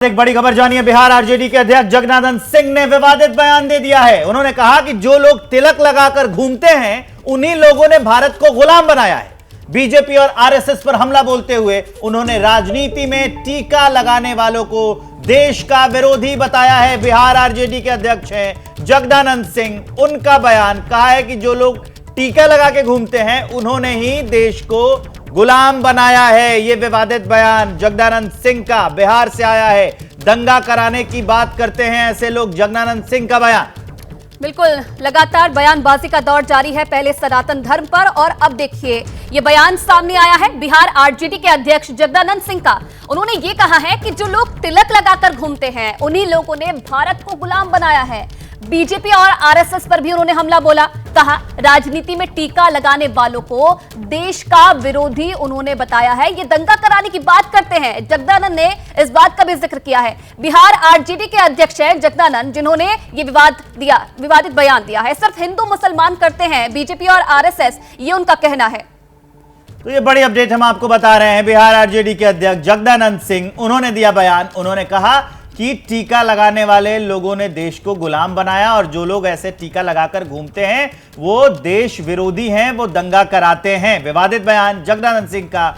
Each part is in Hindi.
एक बड़ी खबर जानिए। बिहार आरजेडी के अध्यक्ष जगदानंद सिंह ने विवादित बयान दे दिया है। उन्होंने कहा कि जो लोग तिलक लगाकर घूमते हैं उन्हीं लोगों ने भारत को गुलाम बनाया है। बीजेपी और आरएसएस पर हमला बोलते हुए उन्होंने राजनीति में टीका लगाने वालों को देश का विरोधी बताया है। बिहार आरजेडी के अध्यक्ष हैं जगदानंद सिंह। उनका बयान कहा है कि जो लोग टीका लगा के घूमते हैं उन्होंने ही देश को गुलाम बनाया है। यह विवादित बयान जगदानंद सिंह का बिहार से आया है। दंगा कराने की बात करते हैं ऐसे लोग। जगदानंद सिंह का बयान। बिल्कुल, लगातार बयानबाजी का दौर जारी है, पहले सनातन धर्म पर और अब देखिए ये बयान सामने आया है बिहार आरजेडी के अध्यक्ष जगदानंद सिंह का। उन्होंने ये कहा है कि जो लोग तिलक लगाकर घूमते हैं उन्हीं लोगों ने भारत को गुलाम बनाया है। बीजेपी और आरएसएस पर भी उन्होंने हमला बोला। कहा राजनीति में टीका लगाने वालों को देश का विरोधी उन्होंने बताया है। ये दंगा कराने की बात करते हैं। जगदानंद ने इस बात का भी जिक्र किया है। बिहार आरजेडी के अध्यक्ष हैं जगदानंद, जिन्होंने ये विवादित बयान दिया है। सिर्फ हिंदू मुसलमान करते हैं बीजेपी और आरएसएस, ये उनका कहना है। तो ये बड़ी अपडेट हम आपको बता रहे हैं। बिहार आरजेडी के अध्यक्ष जगदानंद सिंह, उन्होंने दिया बयान। उन्होंने कहा कि टीका लगाने वाले लोगों ने देश को गुलाम बनाया और जो लोग ऐसे टीका लगाकर घूमते हैं वो देश विरोधी हैं, वो दंगा कराते हैं। विवादित बयान जगदानंद सिंह का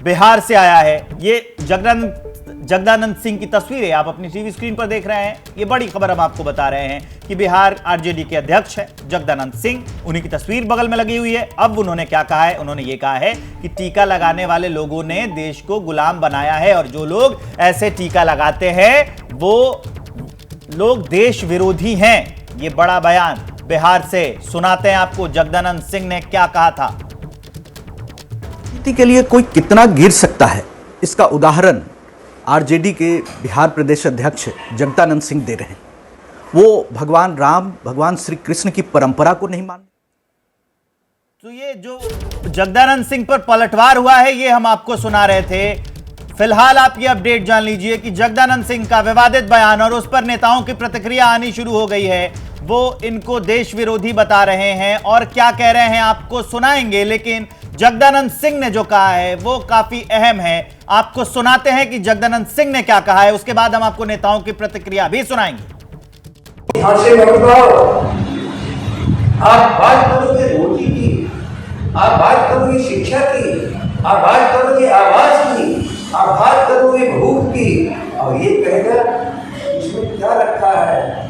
बिहार से आया है। ये जगदानंद सिंह की तस्वीरें आप अपनी टीवी स्क्रीन पर देख रहे हैं। ये बड़ी खबर हम आपको बता रहे हैं कि बिहार आरजेडी के अध्यक्ष हैं जगदानंद सिंह। उन्हीं की तस्वीर बगल में लगी हुई है। अब उन्होंने क्या कहा है? उन्होंने ये कहा है कि टीका लगाने वाले लोगों ने देश को गुलाम बनाया है और जो लोग ऐसे टीका लगाते हैं वो लोग देश विरोधी हैं। ये बड़ा बयान बिहार से सुनाते हैं आपको। जगदानंद सिंह ने क्या कहा था? के लिए कोई कितना गिर सकता है, इसका उदाहरण आरजेडी के बिहार प्रदेश अध्यक्ष जगदानंद सिंह दे रहे हैं। वो भगवान राम, भगवान श्री कृष्ण की परंपरा को नहीं मानते। तो ये जो जगदानंद सिंह पर पलटवार हुआ है ये हम आपको सुना रहे थे। फिलहाल आप ये अपडेट जान लीजिए कि जगदानंद सिंह का विवादित बयान और उस पर नेताओं की प्रतिक्रिया आनी शुरू हो गई है। वो इनको देश विरोधी बता रहे हैं और क्या कह रहे हैं आपको सुनाएंगे, लेकिन जगदानंद सिंह ने जो कहा है वो काफी अहम है। आपको सुनाते हैं कि जगदानंद सिंह ने क्या कहा है, उसके बाद हम आपको नेताओं की प्रतिक्रिया भी सुनाएंगे। आप बात करोगे रोटी की, आप बात करोगे शिक्षा की, आप बात करोगे आवाज की, आप बात करोगे भूख की, और ये कहेगा इसमें क्या रखा है?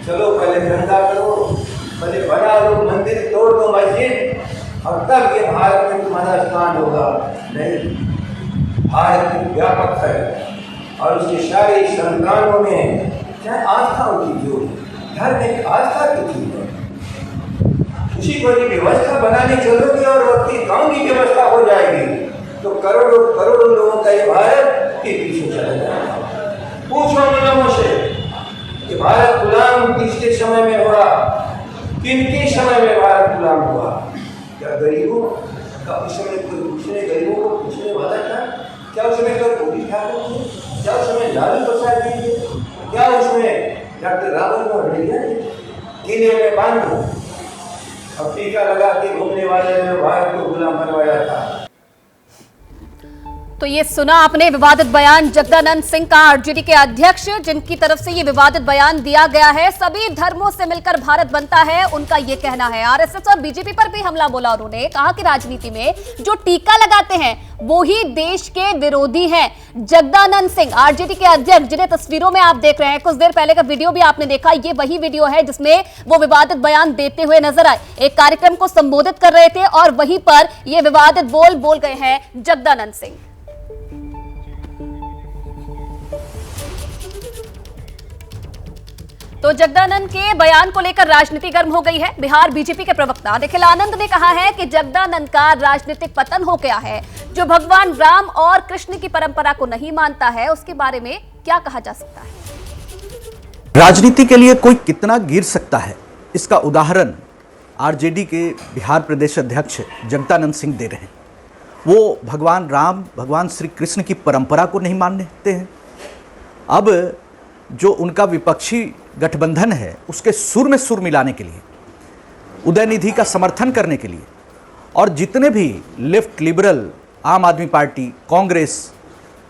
चलो पहले धंधा करो, पहले बना लो मंदिर, तोड़ दो मस्जिद, और तब ये भारत में तुम्हारा स्थान होगा। नहीं, भारत व्यापक है और उसके सारे संतानों में क्या आस्था होती, जो धर्म एक आस्था की चीज है। उसी को व्यवस्था बनाने चलोगे और आपकी गांव की व्यवस्था हो जाएगी तो करोड़ों करोड़ों लोगों का ये भारत के पीछे चला जाएगा। पूछो लोगों से कि भारत गुलाम किसके समय में हुआ, किनके समय में भारत गुलाम हुआ? क्या गरीबों का उस समय कोई पूछने, गरीबों को पूछने वाला था? क्या उसमें कोई मोदी ठाकुर थे? क्या उसमें लालू प्रसाद जी थे? क्या उसमें डॉक्टर रावत और भैया थे? किले में बांध और टीका लगा के घूमने वाले ने भारत को गुलाम बनवाया था। तो ये सुना आपने विवादित बयान जगदानंद सिंह का, आरजेडी के अध्यक्ष, जिनकी तरफ से ये विवादित बयान दिया गया है। सभी धर्मों से मिलकर भारत बनता है, उनका ये कहना है। आरएसएस और बीजेपी पर भी हमला बोला उन्होंने। कहा कि राजनीति में जो टीका लगाते हैं वो ही देश के विरोधी हैं। जगदानंद सिंह आरजेडी के अध्यक्ष, जिन्हें तस्वीरों में आप देख रहे हैं, कुछ देर पहले का वीडियो भी आपने देखा, ये वही वीडियो है जिसमें वो विवादित बयान देते हुए नजर आए। एक कार्यक्रम को संबोधित कर रहे थे और वहीं पर ये विवादित बोल गए हैं जगदानंद सिंह। तो जगदानंद के बयान को लेकर राजनीति गर्म हो गई है। बिहार बीजेपी के प्रवक्ता निखिल आनंद ने कहा है कि जगदानंद का राजनीतिक पतन हो गया है। जो भगवान राम और कृष्ण की परंपरा को नहीं मानता है उसके बारे में क्या कहा जा सकता है? राजनीति के लिए कोई कितना गिर सकता है, इसका उदाहरण आरजेडी के बिहार प्रदेश अध्यक्ष जगदानंद सिंह दे रहे हैं। वो भगवान राम, भगवान श्री कृष्ण की परंपरा को नहीं मानते हैं। अब जो उनका विपक्षी गठबंधन है उसके सुर में सुर मिलाने के लिए, उदयनिधि का समर्थन करने के लिए, और जितने भी लेफ्ट लिबरल, आम आदमी पार्टी, कांग्रेस,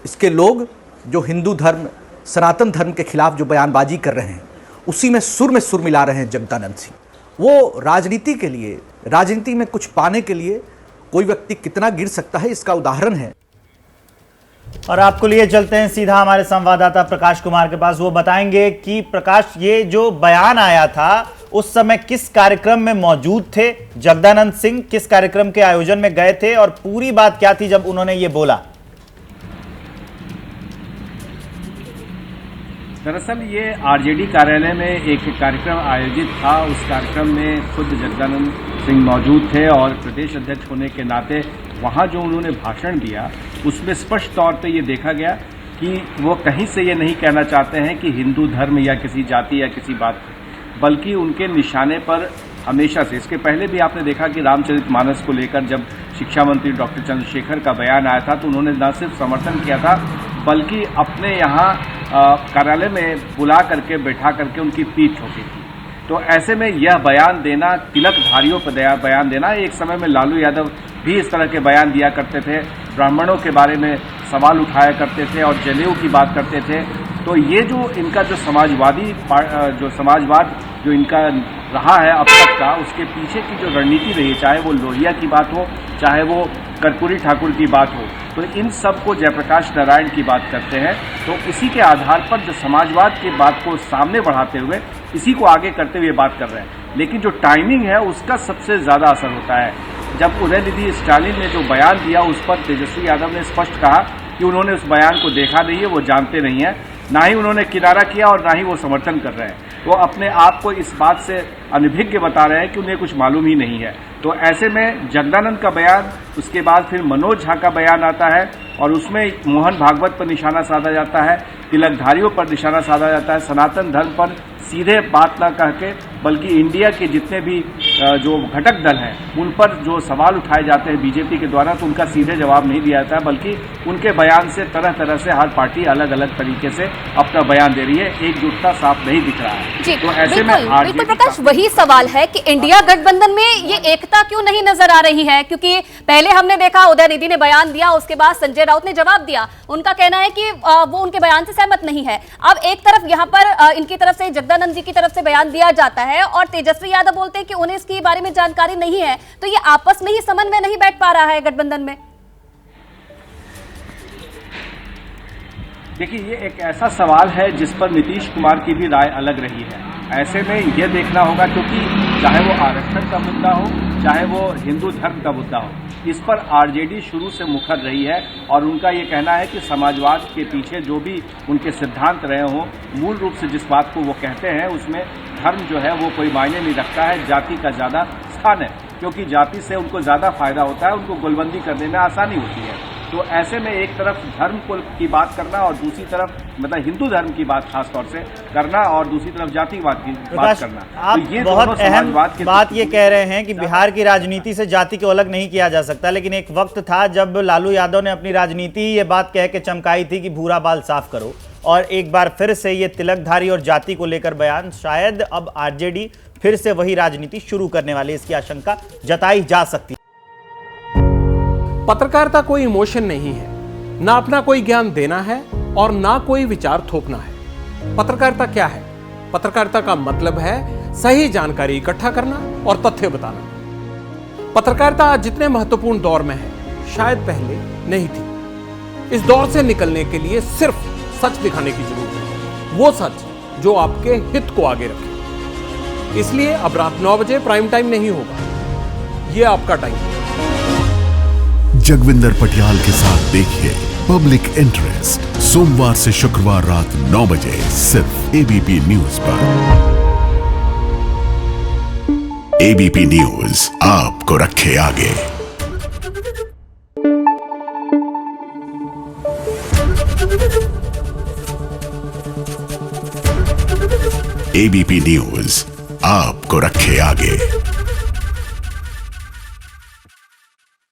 इसके लोग जो हिंदू धर्म सनातन धर्म के खिलाफ जो बयानबाजी कर रहे हैं, उसी में सुर मिला रहे हैं जगदानंद सिंह। वो राजनीति के लिए, राजनीति में कुछ पाने के लिए कोई व्यक्ति कितना गिर सकता है, इसका उदाहरण है। और आपको लिए चलते हैं सीधा हमारे संवाददाता प्रकाश कुमार के पास। वो बताएंगे कि प्रकाश, ये जो बयान आया था उस समय किस कार्यक्रम में मौजूद थे जगदानंद सिंह, किस कार्यक्रम के आयोजन में गए थे और पूरी बात क्या थी जब उन्होंने ये बोला? दरअसल ये आरजेडी कार्यालय में एक कार्यक्रम आयोजित था। उस कार्यक्रम में खुद जगदानंद सिंह मौजूद थे और प्रदेश अध्यक्ष होने के नाते वहाँ जो उन्होंने भाषण दिया उसमें स्पष्ट तौर पे ये देखा गया कि वो कहीं से ये नहीं कहना चाहते हैं कि हिंदू धर्म या किसी जाति या किसी बात, बल्कि उनके निशाने पर हमेशा से, इसके पहले भी आपने देखा कि रामचरितमानस को लेकर जब शिक्षा मंत्री डॉक्टर चंद्रशेखर का बयान आया था तो उन्होंने न सिर्फ समर्थन किया था बल्कि अपने यहाँ कार्यालय में बुला करके बैठा करके उनकी पीठ ठोकी थी। तो ऐसे में यह बयान देना, तिलकधारियों पर बयान देना, एक समय में लालू यादव भी इस तरह के बयान दिया करते थे, ब्राह्मणों के बारे में सवाल उठाया करते थे और जनेऊ की बात करते थे। तो ये जो इनका जो समाजवाद जो इनका रहा है अब तक का, उसके पीछे की जो रणनीति रही, चाहे वो लोहिया की बात हो, चाहे वो कर्पूरी ठाकुर की बात हो, तो इन सब को जयप्रकाश नारायण की बात करते हैं। तो इसी के आधार पर जो समाजवाद की बात को सामने बढ़ाते हुए इसी को आगे करते हुए बात कर रहे हैं। लेकिन जो टाइमिंग है उसका सबसे ज्यादा असर होता है। जब उदयनिधि स्टालिन ने जो बयान दिया उस पर तेजस्वी यादव ने स्पष्ट कहा कि उन्होंने उस बयान को देखा नहीं है, वो जानते नहीं है, ना ही उन्होंने किनारा किया और ना ही वो समर्थन कर रहे हैं। वो अपने आप को इस बात से अनभिज्ञ बता रहे हैं कि उन्हें कुछ मालूम ही नहीं है। तो ऐसे में जगदानंद का बयान, उसके बाद फिर मनोज झा का बयान आता है और उसमें मोहन भागवत पर निशाना साधा जाता है, तिलकधारियों पर निशाना साधा जाता है, सनातन धर्म पर सीधे बात ना कह के बल्कि इंडिया के जितने भी जो घटक दल हैं उन पर जो सवाल उठाए जाते हैं बीजेपी के द्वारा, तो उनका सीधे जवाब नहीं दिया जाता है, बल्कि उनके बयान से तरह तरह से हर पार्टी अलग अलग तरीके से अपना बयान दे रही है। एकजुटता साफ नहीं दिख रहा है। जी, तो ऐसे में बिल्कुल प्रकाश, वही सवाल है कि इंडिया गठबंधन में ये एकता क्यों नहीं नजर आ रही है? क्योंकि पहले हमने देखा उदयनिधि ने बयान दिया, उसके बाद संजय राउत ने जवाब दिया, उनका कहना है कि वो उनके बयान से सहमत नहीं है। अब एक तरफ यहाँ पर इनकी तरफ से, जगदानंद जी की तरफ से बयान दिया जाता है और तेजस्वी यादव बोलते हैं कि उन्हें इसके बारे में जानकारी नहीं है। तो ये आपस में ही समन्वय नहीं बैठ पा रहा है गठबंधन में। देखिए, ये एक ऐसा सवाल है जिस पर नीतीश कुमार की भी राय अलग रही है। ऐसे में यह देखना होगा, क्योंकि चाहे वो आरक्षण का मुद्दा हो, चाहे वो हिंदू धर्म का मुद्दा हो, इस पर आरजेडी शुरू से मुखर रही है और उनका ये कहना है कि समाजवाद के पीछे जो भी उनके सिद्धांत रहे हों, मूल रूप से जिस बात को वो कहते हैं उसमें धर्म जो है वो कोई मायने नहीं रखता है, जाति का ज़्यादा स्थान है, क्योंकि जाति से उनको ज़्यादा फायदा होता है, उनको गोलबंदी करने में आसानी होती है। तो ऐसे में एक तरफ धर्म की बात करना और दूसरी तरफ मतलब हिंदू धर्म की बात खास तौर से करना और दूसरी तरफ जातिवाद की बात करना, आप तो ये बहुत अहम बात ये कह रहे हैं कि बिहार की राजनीति से जाति को अलग नहीं किया जा सकता। लेकिन एक वक्त था जब लालू यादव ने अपनी राजनीति ये बात कह के चमकाई थी कि भूरा बाल साफ करो, और एक बार फिर से ये तिलकधारी और जाति को लेकर बयान, शायद अब आरजेडी फिर से वही राजनीति शुरू करने वाली, इसकी आशंका जताई जा सकती है। पत्रकारिता कोई इमोशन नहीं है, ना अपना कोई ज्ञान देना है और ना कोई विचार थोपना है। पत्रकारिता क्या है? पत्रकारिता का मतलब है सही जानकारी इकट्ठा करना और तथ्य बताना। पत्रकारिता आज जितने महत्वपूर्ण दौर में है, शायद पहले नहीं थी। इस दौर से निकलने के लिए सिर्फ सच दिखाने की जरूरत है, वो सच जो आपके हित को आगे रखे। इसलिए अब रात 9 बजे प्राइम टाइम नहीं होगा, ये आपका टाइम है। जगविंदर पटियाल के साथ देखिए पब्लिक इंटरेस्ट, सोमवार से शुक्रवार रात 9 बजे सिर्फ एबीपी न्यूज पर। एबीपी न्यूज आपको रखे आगे। एबीपी न्यूज आपको रखे आगे।